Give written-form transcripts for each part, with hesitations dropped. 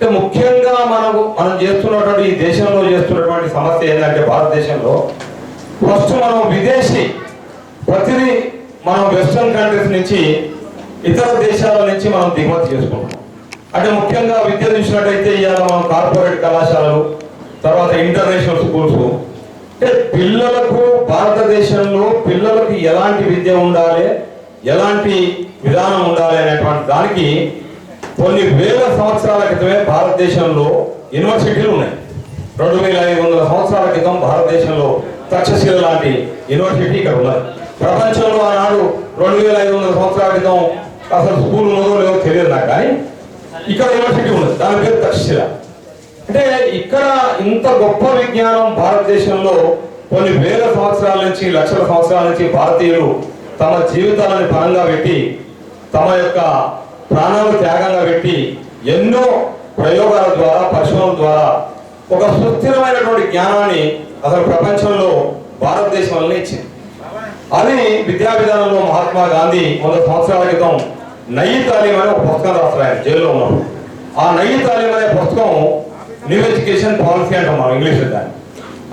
అంటే ముఖ్యంగా మనం చేస్తున్నటువంటి ఈ దేశంలో చేస్తున్నటువంటి సమస్య ఏంటంటే భారతదేశంలో ఫస్ట్ మనం విదేశీ ప్రతిదీ మనం వెస్టర్న్ కంట్రీస్ నుంచి ఇతర దేశాల నుంచి మనం దిగుమతి చేసుకుంటాం. అంటే ముఖ్యంగా విద్య చూసినట్టయితే ఇవాళ మనం కార్పొరేట్ కళాశాలలు, తర్వాత ఇంటర్నేషనల్ స్కూల్స్, అంటే పిల్లలకు భారతదేశంలో పిల్లలకు ఎలాంటి విద్య ఉండాలి, ఎలాంటి విధానం ఉండాలి అనేటువంటి దానికి కొన్ని వేల సంవత్సరాల క్రితమే భారతదేశంలో యూనివర్సిటీలు ఉన్నాయి. 2500 సంవత్సరాల క్రితం భారతదేశంలో తక్షశిల లాంటి యూనివర్సిటీ ఇక్కడ ఉన్నది. ప్రపంచంలో ఆనాడు 2500 సంవత్సరాల క్రితం అసలు స్కూల్ ఉన్నదో లేదో తెలియదు నాకు, కానీ ఇక్కడ యూనివర్సిటీ ఉన్నది, దాని పేరు తక్షశిల. అంటే ఇక్కడ ఇంత గొప్ప విజ్ఞానం భారతదేశంలో కొన్ని వేల సంవత్సరాల నుంచి లక్షల సంవత్సరాల నుంచి భారతీయులు తమ జీవితాలను పరంగా పెట్టి తమ యొక్క ప్రాణాలు త్యాగంగా పెట్టి ఎన్నో ప్రయోగాల ద్వారా పరిశోధనల ద్వారా ఒక సుస్థిరమైనటువంటి జ్ఞానాన్ని అసలు ప్రపంచంలో భారతదేశం వల్లనే ఇచ్చింది. అది విద్యా విధానంలో మహాత్మా గాంధీ 100 సంవత్సరాల క్రితం నయీ తాలీం అనే ఒక పుస్తకం రాస్తారు ఆయన జైల్లో ఉన్నప్పుడు. ఆ నయీ తాలీం అనే పుస్తకం న్యూ ఎడ్యుకేషన్ పాలసీ అంటాం మనం ఇంగ్లీష్లో దాన్ని.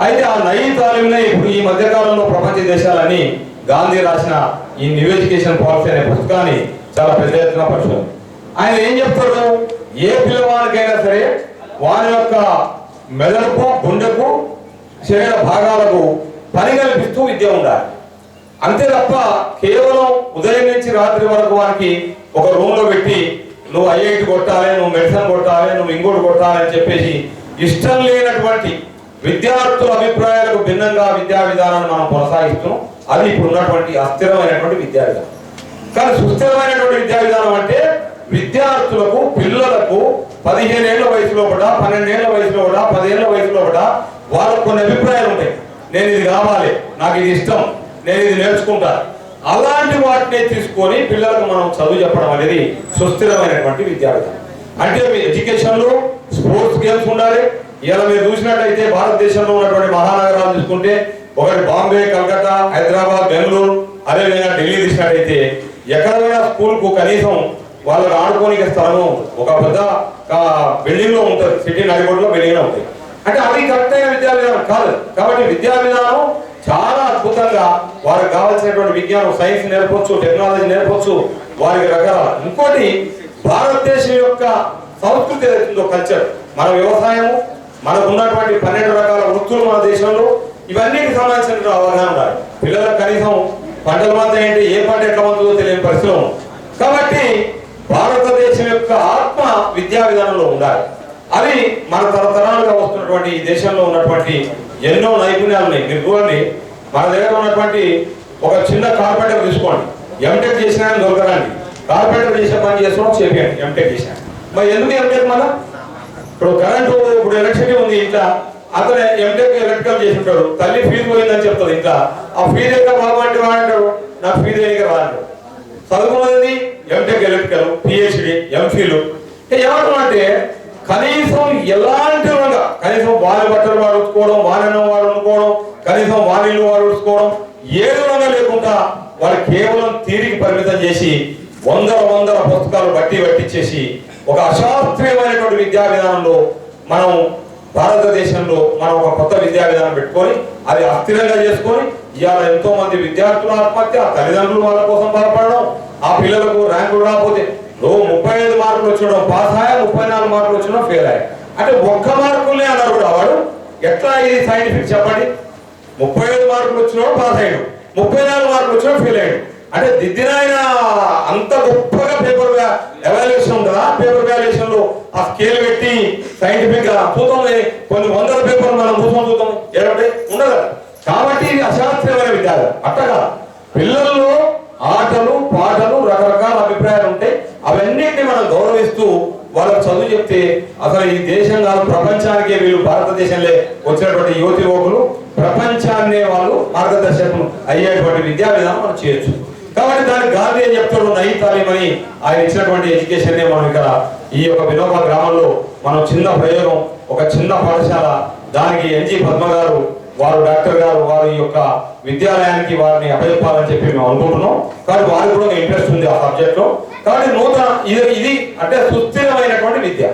అయితే ఆ నయీ తాలీంనే ఇప్పుడు ఈ మధ్యకాలంలో ప్రపంచ దేశాలని గాంధీ రాసిన ఈ న్యూ ఎడ్యుకేషన్ పాలసీ అనే పుస్తకాన్ని చాలా పెద్ద ఎత్తున పరిశోధన. ఆయన ఏం చెప్తాడు, ఏ పిల్లవాడికైనా సరే వారి యొక్క మెదడుకు, గుండెకు, శరీర భాగాలకు పని కల్పిస్తూ విద్య ఉండాలి. అంతే తప్ప కేవలం ఉదయం నుంచి రాత్రి వరకు వారికి ఒక రూమ్ లో పెట్టి నువ్వు ఐఐటి కొట్టాలి, నువ్వు మెడిసిన్ కొట్టాలి, నువ్వు ఇంకోటి కొట్టాలి అని చెప్పేసి ఇష్టం లేనటువంటి విద్యార్థుల అభిప్రాయాలకు భిన్నంగా విద్యా విధానాన్ని మనం కొనసాగిస్తున్నాం. అది ఇప్పుడు ఉన్నటువంటి అస్థిరమైనటువంటి విద్యా విధానం. కానీ సుస్థిరమైనటువంటి విద్యా విధానం అంటే విద్యార్థులకు, పిల్లలకు 15 ఏళ్ల వయసులో కూడా, 12 ఏళ్ల వయసులో కూడా, 10 ఏళ్ల వయసులో కూడా వాళ్ళకు కొన్ని అభిప్రాయాలు ఉంటాయి. నేను ఇది కావాలి, నాకు ఇది ఇష్టం, నేను ఇది నేర్చుకుంటా, అలాంటి వాటిని తీసుకొని పిల్లలకు మనం చదువు చెప్పడం అనేది సుస్థిరమైనటువంటి విద్యా విధానం. అంటే మీ ఎడ్యుకేషన్లో స్పోర్ట్స్ గేమ్స్ ఉండాలి. ఇలా మీరు చూసినట్టయితే భారతదేశంలో ఉన్నటువంటి మహానగరాలు చూసుకుంటే ఒకటి బాంబే, కలకత్తా, హైదరాబాద్, బెంగళూరు, అదేవిధంగా ఢిల్లీ తీసినట్టయితే ఎక్కడైనా స్కూల్కు కనీసం వాళ్ళకి ఆడుకోనికే స్థలము ఒక పెద్ద బిల్డింగ్ లో ఉంటుంది, సిటీ నడిబొడ్లో బిల్డింగ్ ఉంటుంది. అంటే అది కరెక్ట్ అయిన విద్యా విధానం కాదు. కాబట్టి విద్యా విధానం చాలా అద్భుతంగా వారికి కావాల్సినటువంటి విజ్ఞానం, సైన్స్ నేర్పొచ్చు, టెక్నాలజీ నేర్పొచ్చు, వారికి రకరకాల. ఇంకోటి భారతదేశం యొక్క సంస్కృతి ఏదైతుందో కల్చర్, మన వ్యవసాయము, మనకు ఉన్నటువంటి 12 రకాల వృత్తులు మన దేశంలో, ఇవన్నిటికి సంబంధించిన అవగాహన ఉండాలి. పిల్లలకు కనీసం పంటల మంది ఏంటి, ఏ పంట ఎట్లా మందులో తెలియని పరిస్థితిలో ఉంది. కాబట్టి భారతదేశం యొక్క ఆత్మ విద్యా విధానంలో ఉండాలి. అది మన తరతరాలుగా వస్తున్నటువంటి ఈ దేశంలో ఉన్నటువంటి ఎన్నో నైపుణ్యాలు ఉన్నాయి. మీరు చూడండి, మన దగ్గర ఉన్నటువంటి ఒక చిన్న కార్పెంటర్ తీసుకోండి, ఎంటెక్ చేసిన ఆయన దొరకరండి. కార్పెంటర్ చేసే పని చేస్తున్నాం, చెప్పండి ఎంటెక్ చేసిన. మరి ఎందుకు ఎంటెక్? మన ఇప్పుడు కరెంటు, ఇప్పుడు ఎలక్ట్రిసిటీ ఉంది ఇంట్లో, అతను ఎంటెక్ ఎలక్ట్రికల్ చేసి ఉంటాడు, తల్లి ఫీజు పోయిందని చెప్తుంది ఇంట్లో. ఆ ఫీజు ఎక్కడ బాగుంటే వాడంటాడు, నాకు ఫీజు ఎన్నిక రాదంటాడు. చదువుకున్నది ఎంటెక్ ఎలక్ట్రికల్, పిహెచ్డి, ఎంఫిల్. ఏమంటున్నామంటే కనీసం ఎలాంటి విధంగా కనీసం వారి బట్టలు వాడు ఉతుకోవడం, వారినం వాడు వండుకోవడం, కనీసం వారిల్లు వాడు ఉడుచుకోవడం, ఏ విధంగా లేకుండా వారు కేవలం థియరీకి పరిమితం చేసి వందల పుస్తకాలు పట్టించేసి ఒక అశాస్త్రీయమైనటువంటి విద్యా విధానంలో మనం భారతదేశంలో మనం ఒక కొత్త విద్యా విధానం పెట్టుకొని అది అస్థిరంగా చేసుకొని ఇవాళ ఎంతో మంది విద్యార్థుల ఆత్మహత్య, తల్లిదండ్రులు వాళ్ళ కోసం బాధపడడం, ఆ పిల్లలకు ర్యాంకులు రాకపోతే 35 మార్కులు వచ్చినడం పాస్ అయ్యా, 34 మార్కులు వచ్చినా ఫెయిల్ అయ్యా. అంటే 1 మార్కులే అన్నారు కూడా వాడు. ఎట్లా ఇది సైంటిఫిక్ చెప్పండి? 35 మార్కులు వచ్చినాడు పాస్ అయ్యాడు, 34 మార్కులు వచ్చినా ఫెయిల్ అయ్యాడు. అంటే దిద్దిన ఆయన అంత గొప్పగా పేపర్ ఎవాల్యుయేషన్ ఉంటుందా? పేపర్ వాల్యుయేషన్ లో ఆ స్కేల్ పెట్టి సైంటిఫిక్ గా చూద్దాం, కొన్ని 100 పేపర్లు మనం చూద్దాం, ఏమంటే ఉండదు. కాబట్టి ఇది అశాస్త్రీయమైన విద్యాలయం. అట్టగా పిల్లల్లో ఆటలు, పాటలు, రకరకాల అభిప్రాయాలు ఉంటాయి. అవన్నిటిని మనం గౌరవిస్తూ వాళ్ళకి చదువు చెప్తే అసలు ఈ దేశం కాదు ప్రపంచానికే వీళ్ళు భారతదేశంలో వచ్చినటువంటి యువతి యువకులు ప్రపంచాన్నే వాళ్ళు మార్గదర్శకం అయ్యేటువంటి విద్యా విధానం మనం చేయొచ్చు. కాబట్టి దానికి గాంధీ ఏం చెప్తాడు, నయీ తాలీం అని ఆయన ఇచ్చినటువంటి ఎడ్యుకేషన్ మనం ఇక్కడ ఈ యొక్క వినోబా గ్రామంలో మనం చిన్న ప్రయోగం, ఒక చిన్న పాఠశాల, దానికి ఎన్జి పద్మ గారు, వారు డాక్టర్ గారు, వారి యొక్క విద్యాలయానికి వారిని అప్పచెప్పాలని చెప్పి మేము అనుకుంటున్నాం. కానీ వారికి కూడా ఇంట్రెస్ట్ ఉంది ఆ సబ్జెక్ట్ లో. కాబట్టి ఇది అంటే సుస్థిరమైనటువంటి విద్య.